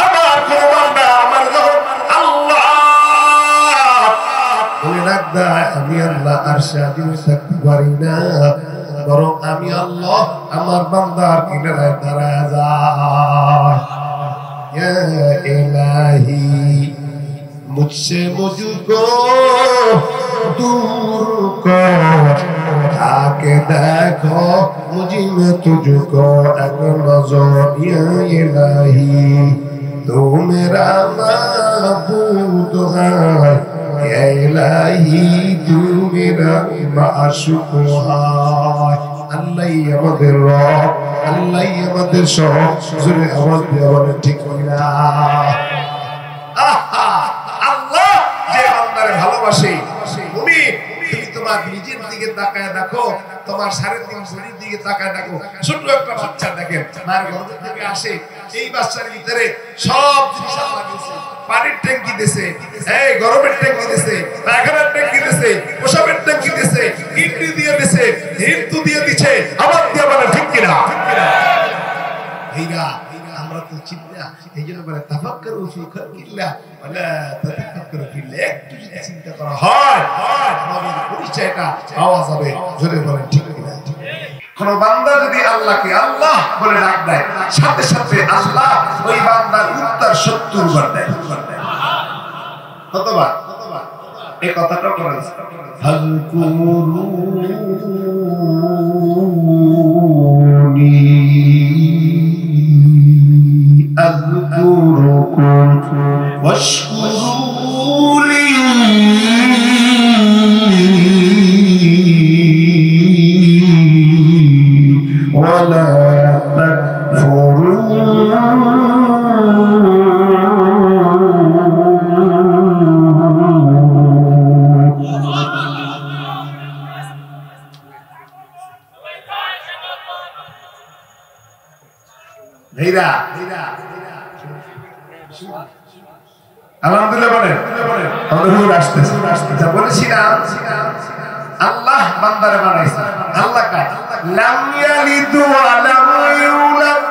আমার কোন বান্দা আমার যখন আল্লাহ বলে ডাক দেয়, আমি আল্লাহ আরশে আজিমে থাকতে পারি না, বরং আমি আল্লাহ আমার বান্দার কিনারায় দাঁড়ায় যায়। ইয়া ইলাহি मुझसे मुझको दूर कर, आके देखो मुझे में तुझको एक नजर। या इलाही तू मेरा माबूद है, या इलाही तू मेरा माशूक है। আল্লাহই আমাদের রব, আল্লাহই আমাদের সব। জোরে আওয়াজ দিয়ে বলেন ঠিক না? ভালোবাসে তুমি তোমার নিজের দিকে তাকায় দেখো, তোমার 3.5 বছরের দিকে তাকায় দেখো, ছোট একটা বাচ্চা দেখেন মায়ের গর্ভ থেকে আসে, এই বাচ্চার ভিতরে সব জিনিস আল্লাহ দিয়েছে। পানির ট্যাঙ্কি দিয়েছে, এই গরমের ট্যাঙ্কি দিয়েছে, পায়খানার ট্যাঙ্কি দিয়েছে, পোশাকের ট্যাঙ্কি দিয়েছে, কিডনি দিয়ে দিয়েছে, হিন্দু দিয়ে দিচ্ছে, আবার দিয়ে বলে ঠিক কিনা? হীরা আমরা তো চিনি না, এই জন্য বলে তাফাক্কারু ফি খালকিল্লাহ ওয়ালা তাতাফাক্কারু ফিল্লাহ। একটু যদি চিন্তা করা হয় আমাদের পরিচয়টা পাওয়া যাবে। জোরে বলেন ঠিক কিনা? কোন বান্দা যদি আল্লাহকে আল্লাহ বলে ডাক দেয়, সাথে সাথে আল্লাহ ওই বান্দার উত্তর 70 বার দেয়। কতবার? এই কথাটা বলেন, ফাযকুরুনি أذكركم واشكروا لي ولا تكفرون। আলহামদুলিল্লাহ বলেন, আমাদের আসতেছে। বলেছিলাম আল্লাহ বান্দারে বানাইছে। আল্লাহ কার? লাম ইয়ালিদ ওয়া লাম ইউলাদ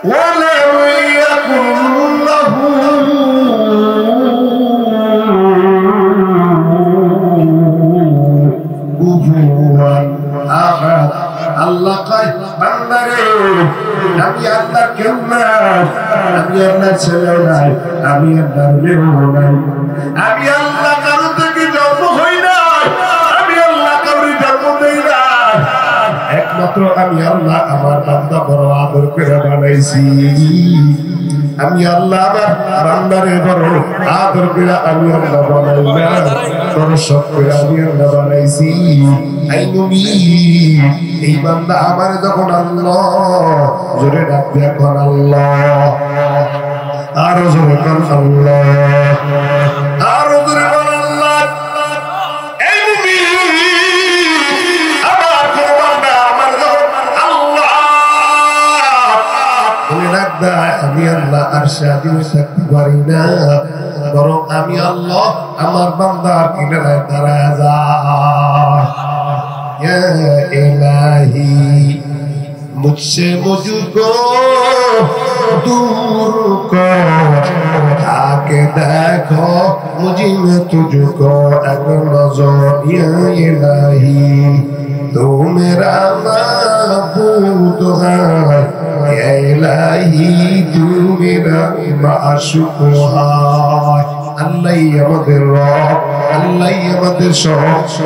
ওয়া লাম ইয়াকুল লাহু কুফুয়ান আহাদ। আল্লাহ কয় বান্দারে আমি আল্লাহ কেউ না, আমি আল্লাহ ছেলে নাই, আমি আল্লাহ মেয়ে নাই, আমি আল্লাহ কারো থেকে জন্ম হই না, আমি আল্লাহ কারো জন্ম দেই না। একমাত্র আমি আল্লাহ আমার বান্দা বড় আদর করে বানাইছি। আমি আল্লাহ আমার বান্দারে বড় আদর করে আমি আল্লাহ বানাই না, বড় শখ করে আমি আল্লাহ বানাইছি। এই বান্দা আমার যখন আল্লাহ জোরে ডাকবে, এখন আল্লাহ, আরো জোরে বল আল্লাহ, আরো জোরে বল আল্লাহ। এই আমার কোন বান্দা আমার যখন আল্লাহ বলে ডাকবে, আমি আল্লাহ আরশে আজিমে থাকতে পারি না, বরং আমি আল্লাহ আমার বান্দার কিনারায় দাঁড়ায় যায়। या इलाही मुझसे मुझको दूर कर, आके देखो मुझे में तुझको एक नजर। या इलाही तू मेरा माबूद है, या इलाही तू मेरा माशूक है। আল্লাহই আমাদের রব, আল্লাহই আমাদের সব।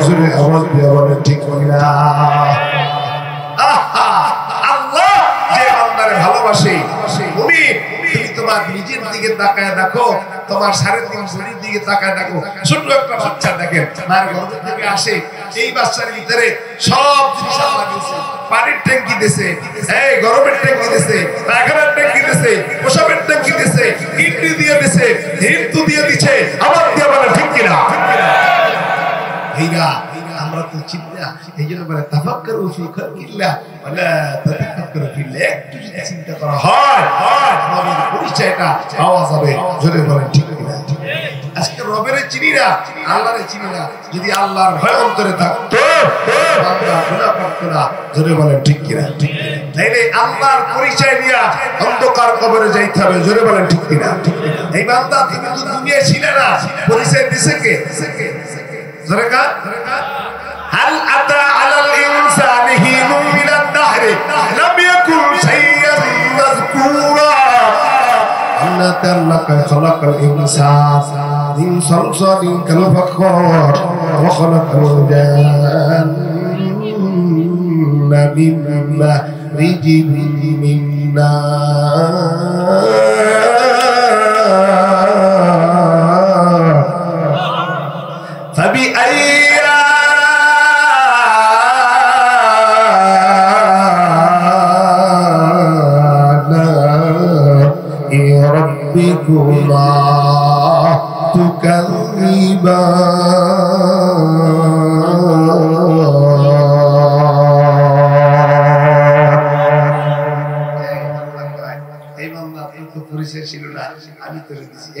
জোরে আওয়াজ দিয়ে বলেন ঠিক না? আল্লাহ যে বান্দারে ভালোবাসে তুমি তোমার নিজের দিকে তাকায় দেখো, তোমার 3.5 বছরের দিকে তাকায় দেখো, ছোট একটা বাচ্চা দেখেন মায়ের গর্ভ থেকে আসে, এই বাচ্চার ভিতরে সব জিনিস আল্লাহ দিয়েছে। পানির ট্যাঙ্কি দিয়েছে, এই গরমের ট্যাঙ্কি দিয়েছে, পায়খানার ট্যাঙ্কি দিয়েছে, পোশাকের ট্যাঙ্কি দিয়েছে, কিডনি দিয়ে দিয়েছে, হিন্দু দিয়ে দিচ্ছে, আবার দিয়ে বলে ঠিক কিনা? হীরা আমরা তো চিনি না, এই জন্য বলে তাফাক্কারু ফি খালকিল্লাহ ওয়ালা তাতাফাক্কারু ফিল্লাহ। একটু যদি চিন্তা করা হয় আমাদের পরিচয়টা পাওয়া যাবে। জোরে বলেন ঠিক কিনা? আজকে রবের চিনি না, আল্লাহরে চিনি না। যদি আল্লাহর ভয় অন্তরে থাকতো বান্দা গুনাহ করত না জোরে বলেন ঠিক কিনা তাইলে আল্লাহর পরিচয় নিয়া অন্ধকার কবরে যাইতে হবে জোরে বলেন ঠিক কিনা এই বান্দা তুমি তো দুনিয়ায় ছিলে না পরিচয় দিছে কে জোরে কা হাল আতা আলাল ইনসানি হিনুন মিনাদ দাহরি লাম ইয়াকুন শাইয়ান মাযকুরা إنا ترك خلق الإنسان من صلصال كالفخار وخلق الجان من مارج من نار فبأي ربكما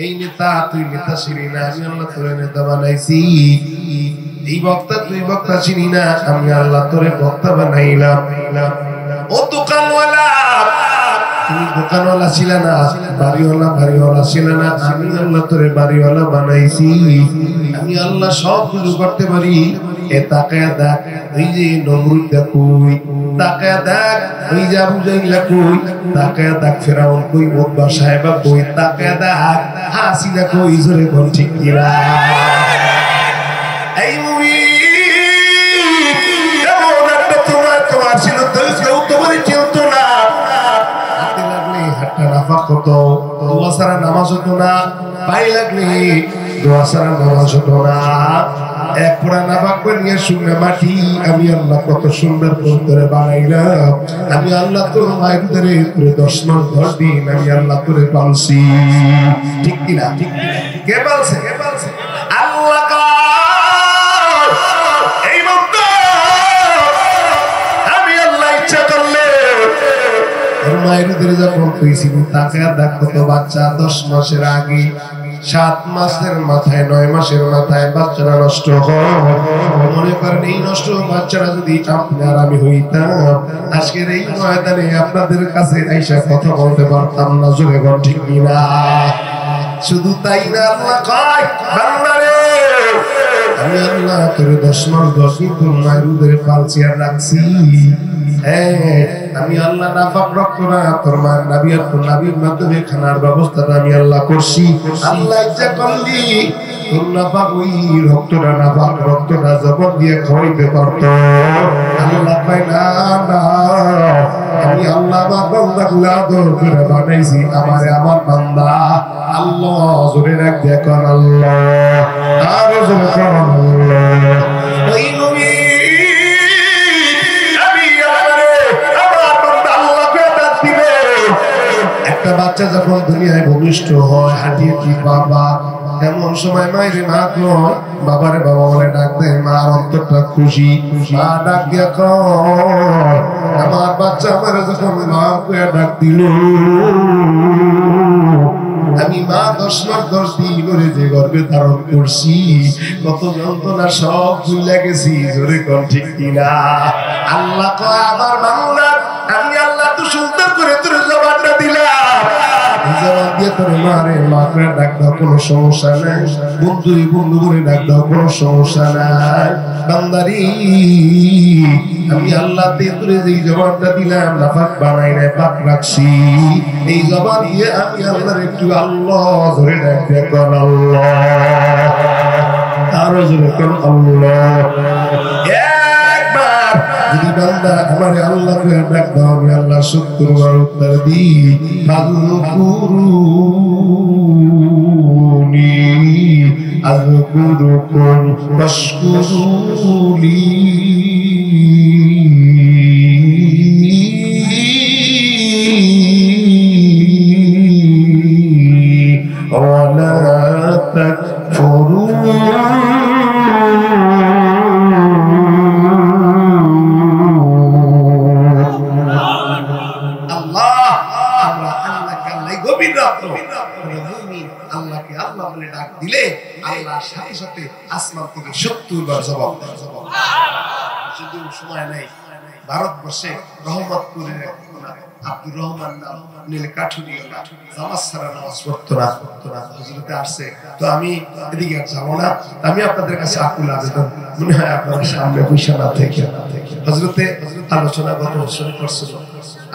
এই নেতা তুই নেতা ছিলি না আমি আল্লাহ তোরে নেতা বানাইছি এই বক্তা তুই বক্তা ছিলি না আমি আল্লাহ তোরে বক্তা বানাইলাম ও দোকানওয়ালা তুমি দোকানওয়ালা ছিল না বাড়িওয়ালা ছিল না আমি আল্লাহ তোরে বাড়িওয়ালা বানাইছি আমি আল্লাহ সব কিছু করতে পারি এ তাকায়া দেখ ওই যে নমরুদ দেখুই তাকায়া দেখ ওই যে আবু জাহিল কই তাকায়া দেখ ফেরাউন কই ওতবা সাহেবা কই তাকায়া দেখ হাসিনা কই জোরে কোন ঠিক কিনা এই মুমিন এমন একটা তোমার ছিল তো কেউ তোমার চিনতো না হাতে লাগলে হাতটা নাফাক হতো দোয়া ছাড়া নামাজ হতো না পায়ে লাগলে দোয়া ছাড়া নামাজ হতো না এক পুরা নাফাক করে নিয়ে শুকনো মাটি আমি আল্লাহ কত সুন্দর করে বানাইলাম আমি আল্লাহ তোর মায়ের ধরে 10 মাস 10 দিন আমি আল্লাহ তোরে পালছি ঠিক কিনা কে পালছে আল্লাহ এই মতো আমি আল্লাহ ইচ্ছা করলে ওর মায়ের ধরে যখন কইছিল তাকে দেখো তো বাচ্চা 10 মাসের আগে 7 মাসের মাথায় 9 মাসের মাথায় বাচ্চারা নষ্ট হয় মনে করেন এই নষ্ট বাচ্চারা যদি আপনার আমি হইতাম আজকের এই ময়দানে আপনাদের কাছে আইসা কথা বলতে পারতাম না জোরে বল ঠিক কিনা শুধু তাই না আল্লাহ কয় বান্দারে আমি আল্লাহ তোরে 10 মাস 10 দিন তোর মায়ের উদরে পালছি আর রাখছি আমি আল্লাহ নাফাক রক্ত না তোর মায়ের নাবি আর তোর নাবির মাধ্যমে খানার ব্যবস্থাটা আমি আল্লাহ করছি আল্লাহ ইচ্ছা করলি তোর নাফাক ওই রক্তটা নাফাক রক্তটা জবান দিয়ে খাওয়াইতে পারত আল্লাহ পাই না আমি আল্লাহ আমার বান্দাগুলা আদর করে বানাইছি আমার বান্দা আল্লাহ জোরে রাখ দেখুন আল্লাহ আর জোরে কর আল্লাহ ওই নবী একটা বাচ্চা যখন দুনিয়ায় ভূমিষ্ঠ হয় হাঁটিয়ে কি বাবা এমন সময় মায়ের মা বাবারে বাবা বলে ডাক দেয় মার অন্তরটা খুশি মা ডাক দিয়া আমার বাচ্চা আমার যখন মা ডাক দিল আমি মা 10 মাস 10 দিন করে যে গর্ভে ধারণ করছি কত যন্ত্রণা সব ভুলে গেছি জোরে কোন ঠিক কিনা আল্লাহ কয় আমার বাংলা আমি আল্লাহ তো সুন্দর করে তোর জবানটা দিলাম জবান দিয়ে তোর মারে মাকে ডাক দাও কোনো সমস্যা নাই বন্ধু করে ডাক দাও কোনো সমস্যা নাই বান্দারি আমি আল্লাহ তোরে যেই জবানটা দিলাম নাফাক বানাই নাই পাক রাখছি এই জবান দিয়ে আমি আল্লাহর একটু আল্লাহ ধরে ডাক দিয়ে কোন আল্লাহ আরো জোরে কোন আল্লাহ একবার যদি বান্দা আমারে আল্লাহ করে ডাক দাও আমি আল্লাহ 70 বার উত্তর দিই ফাযকুরুনি আযকুরুকুম ওয়াশকুরুলি ওয়ালা তাকফুরুন আল্লাহকে আল্লাহ বলে ডাক দিলে আল্লাহ সাথে সাথে আসমান থেকে 70 বার জবাব দেয় যদি সময় নেই ভারতবর্ষে রহমতপুরের আব্দুর রহমান নাম নীলকাঠুরিয়া জামাসারা নামাজ পড়তো না হুজুরতে আসছে। তো আমি এদিকে আর যাবো না, আমি আপনাদের কাছে আকুল আবেদন, মনে হয় আপনাদের সামনে বৈশা না থেকে হজরতে আলোচনা গত বছর করছিল,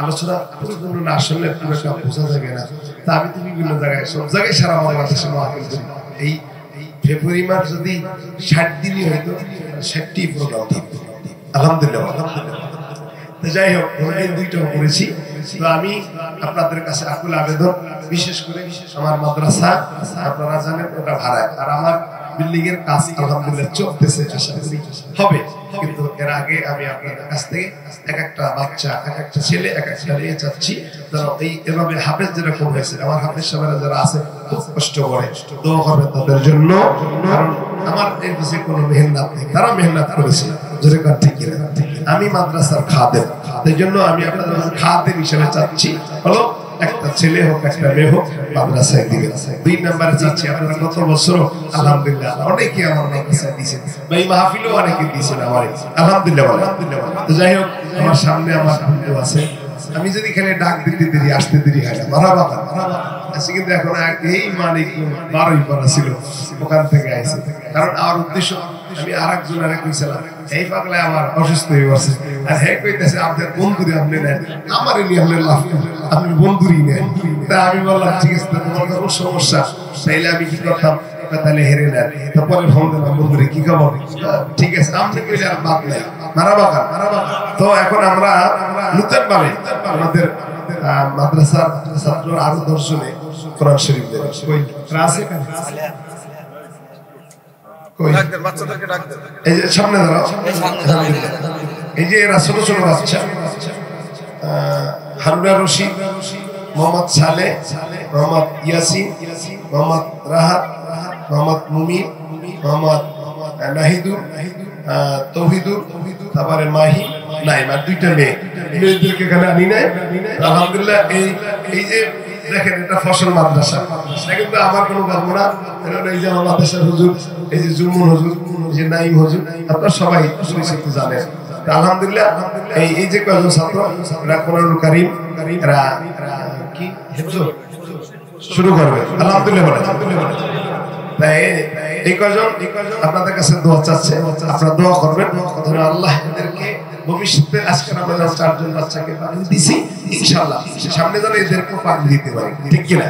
আলোচনা পরিপূর্ণ না আসলে পুরো বোঝা যাবে না। তা আমি তো বিভিন্ন জায়গায় সব জায়গায় সারা বাংলাদেশে মাহফিল করি। এই ফেব্রুয়ারি মাস যদি 60 দিনই হইতো 60টি প্রোগ্রাম থাকতো আলহামদুলিল্লাহ। যাই হোক অনেকদিন দুইটাও করেছি। তো আমি আপনাদের কাছে আকুল আবেদন, বিশেষ করে আমার মাদ্রাসা আপনারা জানেন ওটা ভাড়ায়, আর আমার বিল্ডিং এর কাজ আলহামদুলিল্লাহ চলতেছে, আশা করি হবে। কিন্তু এর আগে আমি আপনাদের কাছ থেকে এক একটা বাচ্চা, এক একটা ছেলে, এক একটা মেয়ে চাচ্ছি যারা এই এভাবে হাফেজ যেরকম হয়েছে, আমার হাফেজ সাহেবরা যারা আছে খুব কষ্ট করে, দোয়া করবেন তাদের জন্য। কারণ আমার এর পিছনে কোনো মেহনত নেই, তারা মেহনত করেছে জোরে কার ঠিক কিনা। আমি মাদ্রাসার খাদেম, এই জন্য আমি আপনাদের খাদেম হিসেবে চাচ্ছি হলো একটা ছেলে হোক একটা মেয়ে হোক মাদ্রাসায় দিবেন। 2 নম্বরে চাচ্ছি আপনারা গত বছর আলহামদুলিল্লাহ অনেকে আমার মাদ্রাসায় দিয়েছেন, বা এই মাহফিলও অনেকে দিয়েছেন আমার, আলহামদুলিল্লাহ। তো যাই হোক আমার সামনে আমার বন্ধু আছে, আমি যদি এখানে ডাক দিতে দেরি আসতে দেরি হয় না, মারাবা আছে। কিন্তু এখন এই মালিক 12ই পড়া ছিল, ওখান থেকে আইছে। কারণ আমার উদ্দেশ্য আমি আরেকজনের কইছিলাম এই পাগলে আমার অসুস্থ হয়ে গেছে, আর হ্যাঁ কইতেছে আপনার বন্ধুরে আপনি নেন, আমার নিয়ে আপনি লাভ, আপনি বন্ধুরই নেন। তা আমি বললাম ঠিক আছে, তোমার কোনো সমস্যা তাইলে আমি কি করতাম, তাহলে হেরে নেন। তারপরে ফোন দিলাম বন্ধুরে কি খবর, ঠিক আছে আপনি কইলে আর বাদ নাই, মারাবা। তো এখন আমরা নতুন ভাবে আমাদের মাদ্রাসার ছাত্র আরো 10 জনে কোরআন শরীফ দেবে। এই যে সামনে দাঁড়াও, এই যে এরা ছোট ছোট বাচ্চা, হারুনা রশিদ, মোহাম্মদ সালে, মোহাম্মদ ইয়াসিন, মোহাম্মদ রাহাত, মোহাম্মদ মুমিন, মোহাম্মদ নাহিদুর, তৌহিদুর, তারপরে মাহি, নাইম, আর 2টা মেয়ে। মেয়েদেরকে এখানে আনি নাই আলহামদুলিল্লাহ। এই যে দেখেন এটা ফসল মাদ্রাসা, এটা কিন্তু আমার কোনো গল্প না। এই যে আমার মাদ্রাসার হুজুর, এই যে জুমুন হুজুর, এই যে নাইম হুজুর, আপনারা সবাই পরিচিত জানেন। আলহামদুলিল্লাহ এই যে কয়েকজন ছাত্র, এরা কোরআনুল কারীম এরা কি শুরু করবে আলহামদুলিল্লাহ। তাই এই কয়জন আপনাদের কাছে দোয়া চাচ্ছে, আপনারা দোয়া করবেন যেন আল্লাহ এদেরকে ভবিষ্যতে, আজকে আমরা 4 জন বাচ্চাকে পানি দিছি, ইনশাআল্লাহ সামনে যেন এদেরকে পানি দিতে পারি, ঠিক কিনা?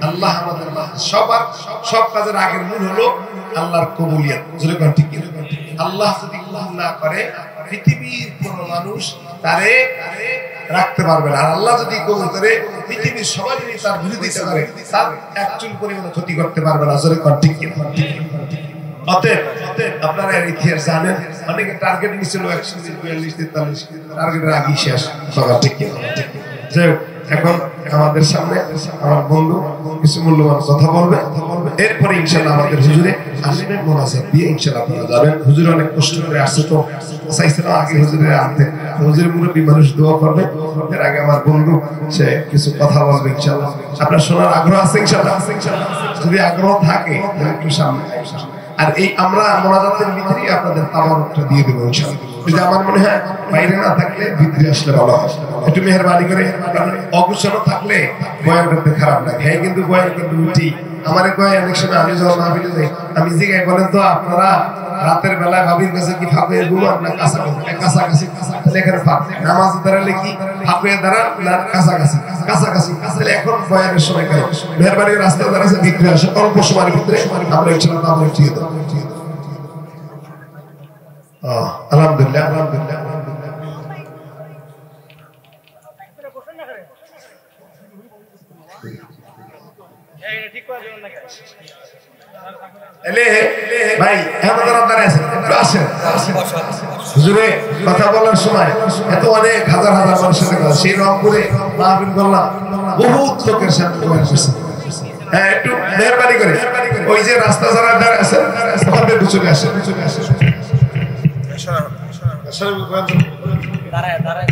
আল্লাহ আমাদের সবার সব কাজের আগের মূল হলো আল্লাহর কবুলিয়ত, যেরকম ঠিক কিনা। আল্লাহ যদি কবুল না করে পৃথিবীর কোন মানুষ তারে রাখতে পারবে না, আর আল্লাহ যদি কবুল করে পৃথিবীর সবাই যদি তার বিরোধিতা করে তার এক চুল পরিমাণ ক্ষতি করতে পারবে না, যেরকম ঠিক কিনা। অতএব আপনারা ইতিহাস জানেন, অনেকে টার্গেট নিয়েছিল 142-43, টার্গেটের আগে শেষ, ঠিক কিনা। যাই হোক এখন আমাদের সামনে আমার বন্ধু কিছু মূল্যবান কথা বলবে, এরপরে ইনশাআল্লাহ আমাদের হুজুরে আসবেন, মোনাজাত দিয়ে ইনশাআল্লাহ আপনারা যাবেন। হুজুর অনেক কষ্ট করে আসছে, তো চাইছিল আগে হুজুরে আনতে, হুজুরের মুরব্বী মানুষ দোয়া করবে, এর আগে আমার বন্ধু সে কিছু কথা বলবে ইনশাআল্লাহ। আপনার শোনার আগ্রহ আছে ইনশাআল্লাহ? যদি আগ্রহ থাকে তাহলে একটু সামনে। আর এই আমরা মোনাজাতের ভিতরে আপনাদের তাবারুকটা দিয়ে দেবো ইনশাআল্লাহ। যদি আমার মনে হয় বাইরে না থাকলে ভিতরে আসলে ভালো হয়, একটু মেহরবানি করে। অকুশল থাকলে বয়ান করতে খারাপ লাগে, হ্যাঁ কিন্তু বয়ান করতে উঠি আমার কয় অনেক সময় আমি যখন মাহফিলে যাই আমি জিজ্ঞাসা বলেন তো আপনারা রাতের বেলায় ভাবির কাছে কি ফাঁকে ঘুমান না কাছাকাছি? তাহলে এখানে ফাঁক নামাজ দাঁড়ালে কি ফাঁকে দাঁড়ান না কাছাকাছি? তাহলে এখন বয়ানের সময় কেন? মেহরবানি রাস্তা দাঁড়াচ্ছে ভিতরে আসে, অল্প সময়ের ভিতরে আমরা ইনশাআল্লাহ আমরা ঠিক দেবো। আলহামদুলিল্লাহ আলহামদুলিল্লাহ। ভাই হুজুরে কথা বলার সময় এত অনেক হাজার হাজার মানুষের সাথে সেই রংপুরে মাহফিল করলাম, বহুত লোকের সাথে হ্যাঁ একটু মেহরবানি করে ওই যে রাস্তা যারা দাঁড়ায় আছে চলে আসে, দাঁড়ায়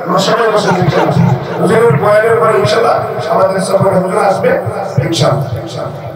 আমরা সবাই বসে ইনশাআল্লাহ হুজুরের বয়ানের পরে ইনশাআল্লাহ আমাদের সফরে হুজুর আসবে ইনশাআল্লাহ